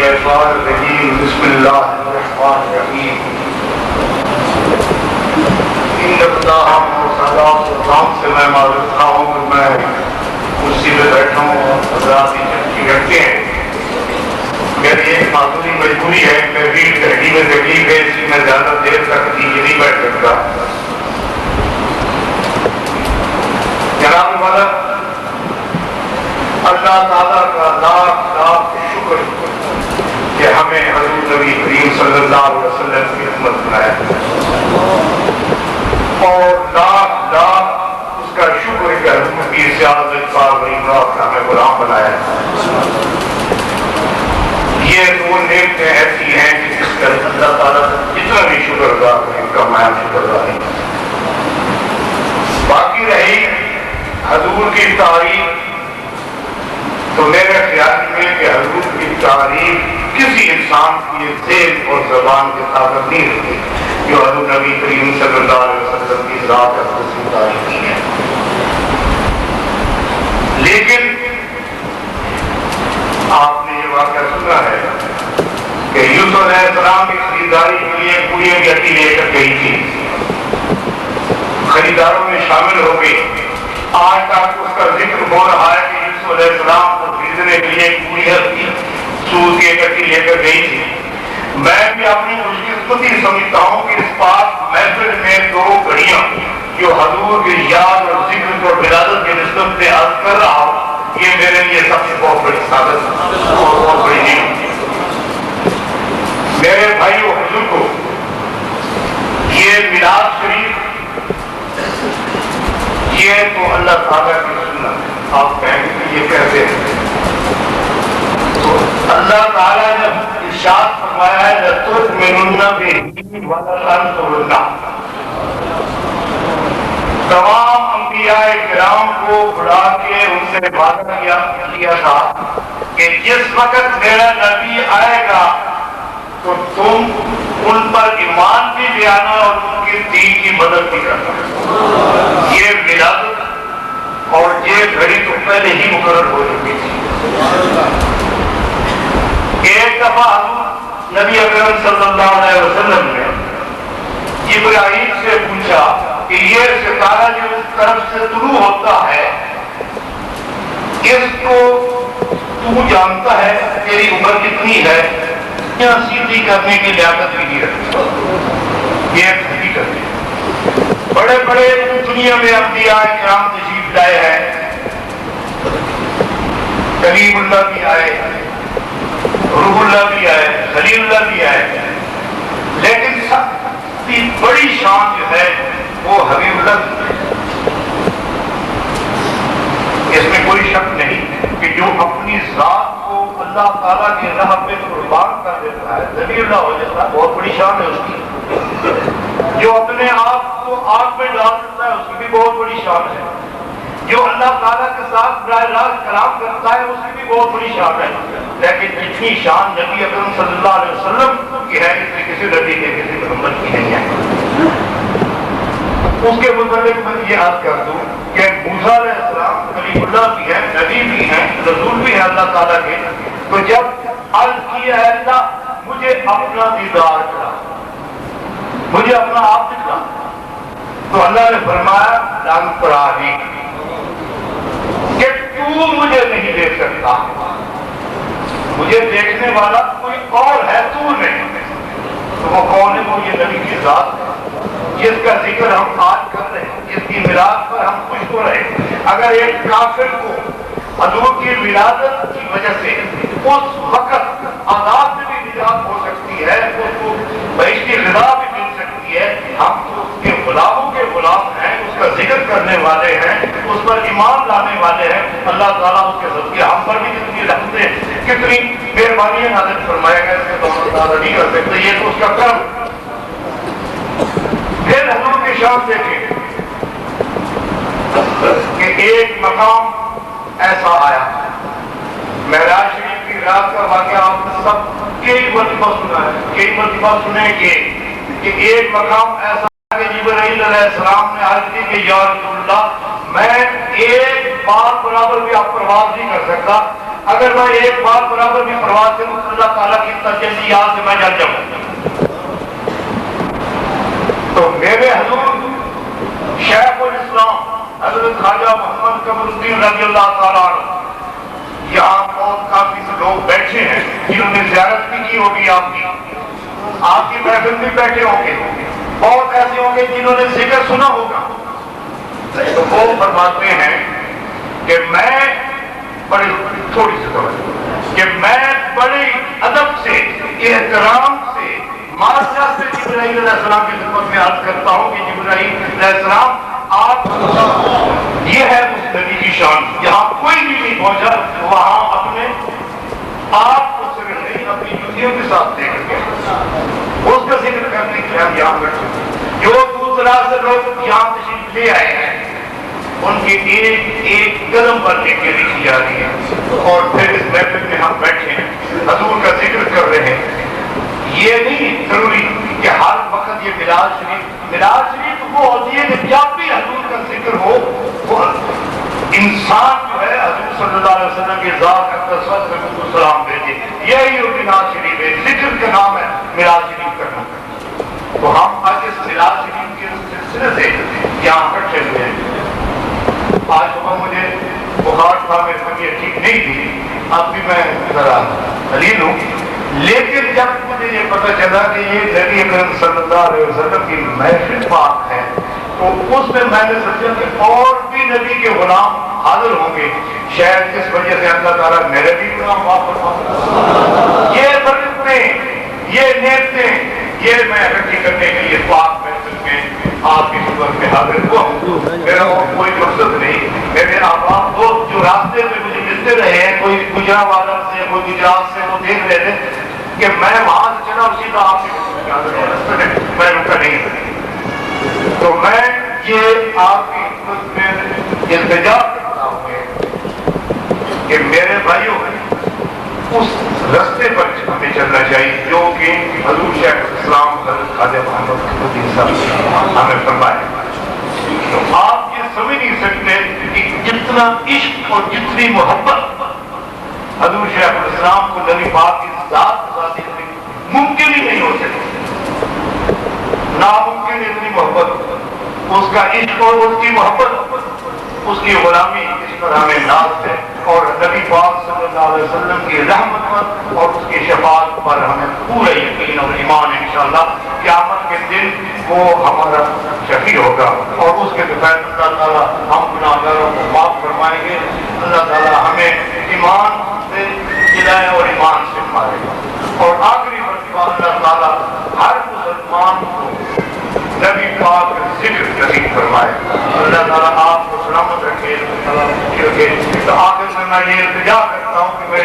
الشیطان الرجیم بسم اللہ الرحمن الرحیم ان ابتداء صلوات السلام سے میں معذرت خواہ ہوں کہ میں کرسی پہ بیٹھا ہوں اور حضرات کی چرچی کرتے ہیں. میری ایک معذوری مجبوری ہے کہ ریڑھ کی ہڈی میں تکلیف ہے, اس لیے میں زیادہ دیر تک نیچے نہیں بیٹھ سکتا. جناب والا اللہ تعالیٰ کا لاکھ لاکھ شکر کہ ہمیں حضور نبی کریم صلی اللہ علیہ وسلم کی خدمت بنایا, اور لاکھ لاکھ اس کا شکر کہ حضور کی سیاست پاک کا ہمیں غلام بنایا. یہ دو نعمتیں ایسی ہیں کہ جس کا اللہ تعالیٰ جتنا بھی شکر ادا کرے ان کا میں شکر ادا نہیں. باقی رہی حضور کی تعریف, تو میرے خیال میں کہ حضور کی تعریف کسی انسان کی ذہن اور زبان کے طاقت نہیں ہوتی جو حضور نبی کریم صلی اللہ علیہ وسلم کی ذات اقدس کی تعریف کی ہے. لیکن آپ نے یہ واقعہ سنا ہے کہ یوسف علیہ السلام کی خریداری کے لیے پوڑیوں کی ہڈی لے کر گئی تھی, خریداروں میں شامل ہو گئی. آج تک اس کا ذکر ہو رہا ہے کہ یوسف علیہ السلام کو خریدنے کے لیے پوری ہڈی سود کی ہڈی لے کر گئی تھی. میں بھی اپنی خوش قسمتی سمجھتا ہوں کہ اس پاک محفل میں دو گھڑیاں جو حضور کی یاد اور ذکر اور ولادت کی نسبت سے عرض کر رہا ہوں, یہ میرے لیے سب سے بہت بڑی سعادت اور بہت بڑی نعمت ہے. میرے بھائیو حضور کو یہ میلاد شریف یہ تو اللہ تعالیٰ کی سنت ہے. آپ کہیں گے کہ یہ کہتے ہیں تو اللہ تعالیٰ نے ارشاد فرمایا ہے لَتُؤْمِنُنَّ بِهِ وَلَتَنْصُرُنَّهُ. تمام انبیاء کرام کو بلا کے ان سے وعدہ کیا تھا کہ جس وقت میرا نبی آئے گا تو تم ان پر ایمان بھی لے آنا اور ان کی دین کی مدد بھی کرنا. یہ ولادت اور یہ گھڑی تو پہلے ہی مقرر ہو چکی تھی. ایک دفعہ نبی اکرم صلی اللہ علیہ وسلم نے جبرائیل سے پوچھا کہ یہ ستارہ جو اس طرف سے طلوع ہوتا ہے اس کو تو جانتا ہے, تیری عمر کتنی ہے, یا سیدھی کرنے کی لیاقت بھی نہیں رکھتا. یہ حقیقت ہے. بڑے بڑے دنیا میں انبیاء کرام تشریف لائے ہیں, کلیم اللہ بھی آئے, روح اللہ بھی آئے, خلیل اللہ بھی آئے, لیکن سب سے بڑی شان جو ہے وہ حبیب اللہ. اس میں کوئی شک نہیں کہ جو اپنی ذات کو اللہ تعالیٰ کی راہ پہ قربان کر دیتا ہے, ذلیل اللہ ہو جاتا ہے, بہت بڑی شان ہے اس کی. جو اپنے آپ کو آگ میں ڈال دیتا ہے اس کی بھی بہت بڑی شان ہے. جو اللہ تعالیٰ کے ساتھ براہ راست کلام کرتا ہے اس کی بھی بہت بڑی شان ہے. لیکن اتنی شان نبی اکرم صلی اللہ علیہ وسلم کی ہے جس کسی نبی کے کسی محمد کی نہیں ہے. اس کے متعلق میں یہ عرض کر دوں کہ موسیٰ علیہ السلام کلیم اللہ بھی ہیں, نبی بھی ہیں, رسول بھی ہیں اللہ تعالیٰ کے. تو جب عرض کیا ہے اللہ مجھے اپنا دیدار کرا, مجھے اپنا آپ دکھا, تو اللہ نے فرمایا لن ترانی, کہ تو مجھے نہیں دیکھ سکتا, مجھے دیکھنے والا کوئی اور ہے, تو نہیں. تو وہ کون ہے؟ وہ یہ نبی کی ذات ہے جس کا ذکر ہم آج کر رہے ہیں, جس کی میلاد پر ہم خوش ہو رہے ہیں. اگر ایک کافر کو حضور کی ولادت کی وجہ سے اس وقت عذاب سے بھی نجات ہو سکتی ہے, اس کو بہشتی غذا بھی مل سکتی ہے, ہم تو اس کے غلاموں کے غلام ہیں, اس کا ذکر کرنے والے ہیں, اس پر ایمان لانے والے ہیں. اللہ تعالیٰ اس کے ذریعے ہم پر بھی کتنی رحمتیں, کتنی مہربانیاں نازل فرمائے گا, اس کے تو تعالیٰ نہیں کر سکتے. یہ تو اس کا کرم. پھر حضور کی شان دیکھیں کہ ایک مقام ایسا آیا, معراج شریف کی رات کا واقعہ آپ نے سب کئی مرتبہ سنا ہے, کئی مرتبہ سنے کہ ایک مقام ایسا کہ جبرائیل علیہ السلام نے عرض کی کہ یا رسول اللہ میں ایک بار برابر بھی آپ پرواز نہیں کر سکتا, اگر میں ایک بار برابر بھی پرواز کروں تو اللہ تعالیٰ جلدی یہاں سے میں جل جاؤں. تو میرے حضور شیخ الاسلام حضرت خواجہ محمد قمر الدین رضی اللہ تعالیٰ عنہ یہاں بہت کافی سے لوگ بیٹھے ہیں جنہوں نے زیارت بھی کی ہوگی آپ کی محفل بھی بیٹھے ہوں گے. بہت ایسے ہوں گے جنہوں نے ذکر سنا ہوگا. تو وہ فرماتے ہیں کہ میں بڑی تھوڑی سی کہ میں بڑے ادب سے احترام سے مارشا سے جبرائیل علیہ السلام کی خدمت میں عرض کرتا ہوں کہ جبرائیل علیہ السلام آپ یہ ہے اس نبی کی شان. یہاں کوئی بھی نہیں پہنچا وہاں اپنے آپ کو صرف نہیں اپنی جوتیوں کے ساتھ دے کر کے اس کا ذکر کرنے کے لیے یہاں بیٹھے. جو دوسرا سے لوگ یہاں تشریف لے آئے ہیں ان کی ایک قدم پر لکھی جا رہی ہے اور پھر اس محفل میں ہم بیٹھے ہیں حضور کا ذکر کر رہے ہیں. یہ نہیں ضروری کہ ہر وقت یہ میلاد شریف وہ ہوتی ہے کہ جب بھی حضور کا ذکر ہو وہ انسان جو ہے حضور صلی اللہ علیہ وسلم کی ذات اقدس میں سلام بھیجے. یہی وہ میلاد شریف ہے. ذکر کا نام ہے میلاد شریف کا نام. تو ہم آج اس میلاد شریف کے سلسلے سے یہاں بیٹھے ہوئے ہیں. آج صبح مجھے بخار تھا, میری طبیعت ٹھیک نہیں تھی, اب بھی میں ذرا دلیل ہوں. لیکن جب مجھے یہ پتہ چلا کہ یہ نبی اکرم صلی اللہ علیہ وسلم کی محفل پاک ہے تو اس میں نے سوچا کہ اور بھی نبی کے غلام حاضر ہوں گے. شاید اس وجہ سے اللہ تعالیٰ میرے بھی غلام معاف فرما. یہ برکتیں, یہ نعمتیں, یہ میں اکٹھی کرنے کے لیے پاک محفل میں آپ کی خدمت میں حاضر ہوا ہوں. میرا کوئی مقصد نہیں. میرے احباب دوست جو راستے میں مجھے ملتے رہے ہیں, کوئی گجرانوالہ سے, کوئی گجرات سے, وہ دیکھ رہے تھے کہ میں وہاں سے چلا اسی کا آپ کی خدمت میں میں رکا نہیں. تو میں یہ آپ کی خدمت میں التجا کرتا ہوں کہ میرے بھائیوں اس رستے پر ہمیں چلنا چاہیے جو کہ حضور شیخ الاسلام حضرت خواجہ محمد الدین صاحب ہمیں فرمائے. تو آپ یہ سمجھ نہیں سکتے کہ جتنا عشق اور جتنی محبت حضور شیخ الاسلام کو نبی پاک کی ذات ممکن ہی نہیں ہو سکتی. ناممکن اتنی محبت, اس کا عشق اور اس کی محبت, اس کی غلامی اس پر ہمیں ناز ہے. اور نبی پاک صلی اللہ علیہ وسلم کی رحمت پر اور اس کی شفاعت پر ہمیں پورا یقین اور ایمان ہے. انشاءاللہ قیامت کے دن وہ ہمارا شفیع ہوگا اور اس کے بغیر اللہ تعالیٰ ہم گناہگاروں کو معاف فرمائیں گے. اللہ تعالیٰ ہمیں ایمان سے جلائے اور ایمان سے مارے گا. اور آخری مرتبہ اللہ تعالیٰ ہر مسلمان کو نبی پاک ذکر نصیب فرمائے. اللہ تعالیٰ آپ کو سلامت رکھے. تو آخر میں یہ التجا کرتا ہوں کہ میرے